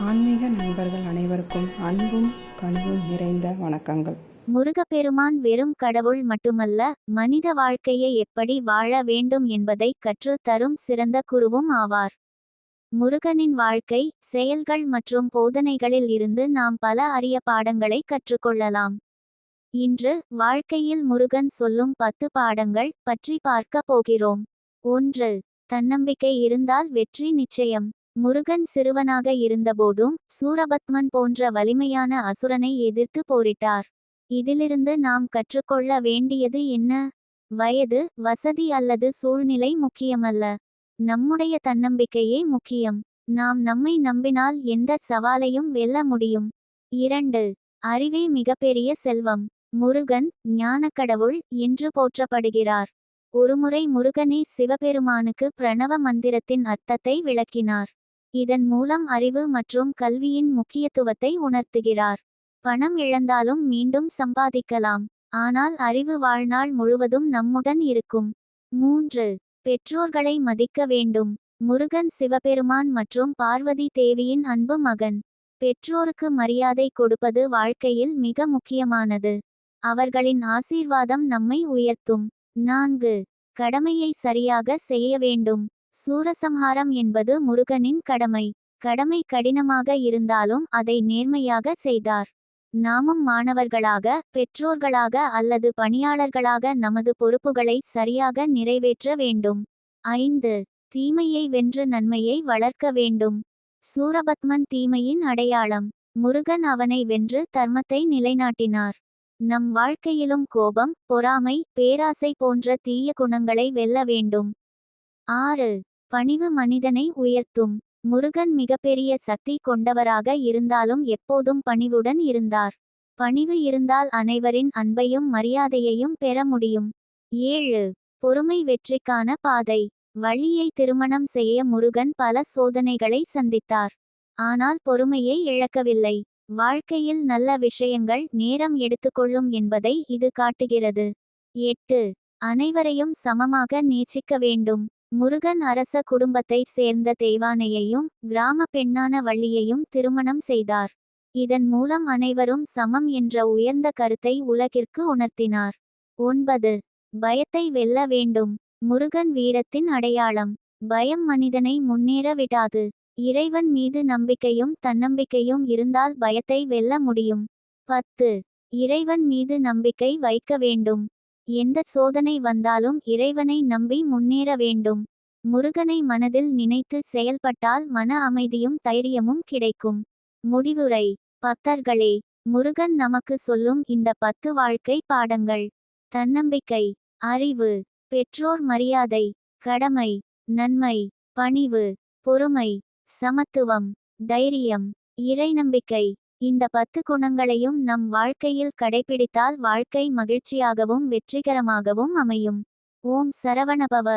ஆன்மீக நண்பர்கள் அனைவருக்கும் அன்பும் பணிவும் நிறைந்த வணக்கங்கள். முருகப்பெருமான் வெறும் கடவுள் மட்டுமல்ல, மனித வாழ்க்கையை எப்படி வாழ வேண்டும் என்பதை கற்றுத் தரும் சிறந்த குருவும் ஆவார். முருகனின் வாழ்க்கை, செயல்கள் மற்றும் போதனைகளில் இருந்து நாம் பல அரிய பாடங்களை கற்றுக்கொள்ளலாம். இன்று வாழ்க்கையில் முருகன் சொல்லும் 10 பாடங்கள் பற்றி பார்க்க போகிறோம். 1. தன்னம்பிக்கை இருந்தால் வெற்றி நிச்சயம். முருகன் சிறுவனாக இருந்தபோதும் சூரபத்மன் போன்ற வலிமையான அசுரனை எதிர்த்து போரிட்டார். இதிலிருந்து நாம் கற்றுக்கொள்ள வேண்டியது என்ன? வயது, வசதி அல்லது சூழ்நிலை முக்கியமல்ல. நம்முடைய தன்னம்பிக்கையே முக்கியம். நாம் நம்மை நம்பினால் எந்த சவாலையும் வெல்ல முடியும். 2. அறிவே மிகப்பெரிய செல்வம். முருகன் ஞானக்கடவுள் என்று போற்றப்படுகிறார். ஒருமுறை முருகனே சிவபெருமானுக்கு பிரணவ மந்திரத்தின் அர்த்தத்தை விளக்கினார். இதன் மூலம் அறிவு மற்றும் கல்வியின் முக்கியத்துவத்தை உணர்த்துகிறார். பணம் இழந்தாலும் மீண்டும் சம்பாதிக்கலாம், ஆனால் அறிவு வாழ்நாள் முழுவதும் நம்முடன் இருக்கும். 3. பெற்றோர்களை மதிக்க வேண்டும். முருகன் சிவபெருமான் மற்றும் பார்வதி தேவியின் அன்பு மகன். பெற்றோருக்கு மரியாதை கொடுப்பது வாழ்க்கையில் மிக முக்கியமானது. அவர்களின் ஆசீர்வாதம் நம்மை உயர்த்தும். 4. கடமையை சரியாக செய்ய வேண்டும். சூரசம்ஹாரம் என்பது முருகனின் கடமை. கடமை கடினமாக இருந்தாலும் அதை நேர்மையாக செய்தார். நாமும் மாணவர்களாக, பெற்றோர்களாக அல்லது பணியாளர்களாக நமது பொறுப்புகளை சரியாக நிறைவேற்ற வேண்டும். 5. தீமையை வென்று நன்மையை வளர்க்க வேண்டும். சூரபத்மன் தீமையின் அடையாளம். முருகன் அவனை வென்று தர்மத்தை நிலைநாட்டினார். நம் வாழ்க்கையிலும் கோபம், பொறாமை, பேராசை போன்ற தீய குணங்களை வெல்ல வேண்டும். 6. பணிவு மனிதனை உயர்த்தும். முருகன் மிகப்பெரிய சக்தி கொண்டவராக இருந்தாலும் எப்போதும் பணிவுடன் இருந்தார். பணிவு இருந்தால் அனைவரின் அன்பையும் மரியாதையையும் பெற முடியும். 7. பொறுமை வெற்றிக்கான பாதை. வள்ளியை திருமணம் செய்ய முருகன் பல சோதனைகளை சந்தித்தார். ஆனால் பொறுமையை இழக்கவில்லை. வாழ்க்கையில் நல்ல விஷயங்கள் நேரம் எடுத்துக்கொள்ளும் என்பதை இது காட்டுகிறது. 8. அனைவரையும் சமமாக நேசிக்க வேண்டும். முருகன் அரச குடும்பத்தை சேர்ந்த தெய்வானையையும் கிராம பெண்ணான வள்ளியையும் திருமணம் செய்தார். இதன் மூலம் அனைவரும் சமம் என்ற உயர்ந்த கருத்தை உலகிற்கு உணர்த்தினார். 9. பயத்தை வெல்ல வேண்டும். முருகன் வீரத்தின் அடையாளம். பயம் மனிதனை முன்னேற விடாது. இறைவன் மீது நம்பிக்கையும் தன்னம்பிக்கையும் இருந்தால் பயத்தை வெல்ல முடியும். 10. இறைவன் மீது நம்பிக்கை வைக்க வேண்டும். எந்த சோதனை வந்தாலும் இறைவனை நம்பி முன்னேற வேண்டும். முருகனை மனதில் நினைத்து செயல்பட்டால் மன அமைதியும் தைரியமும் கிடைக்கும். முடிவுரை. பக்தர்களே, முருகன் நமக்கு சொல்லும் இந்த 10 வாழ்க்கை பாடங்கள்: தன்னம்பிக்கை, அறிவு, பெற்றோர் மரியாதை, கடமை, நன்மை, பணிவு, பொறுமை, சமத்துவம், தைரியம், இறைநம்பிக்கை. இந்த 10 குணங்களையும் நம் வாழ்க்கையில் கடைபிடித்தால் வாழ்க்கை மகிழ்ச்சியாகவும் வெற்றிகரமாகவும் அமையும். ஓம் சரவணபவ.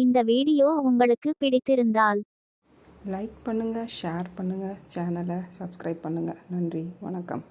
இந்த வீடியோ உங்களுக்கு பிடித்திருந்தால் லைக் பண்ணுங்க, ஷேர் பண்ணுங்க, சேனலை சப்ஸ்கிரைப் பண்ணுங்க. நன்றி, வணக்கம்.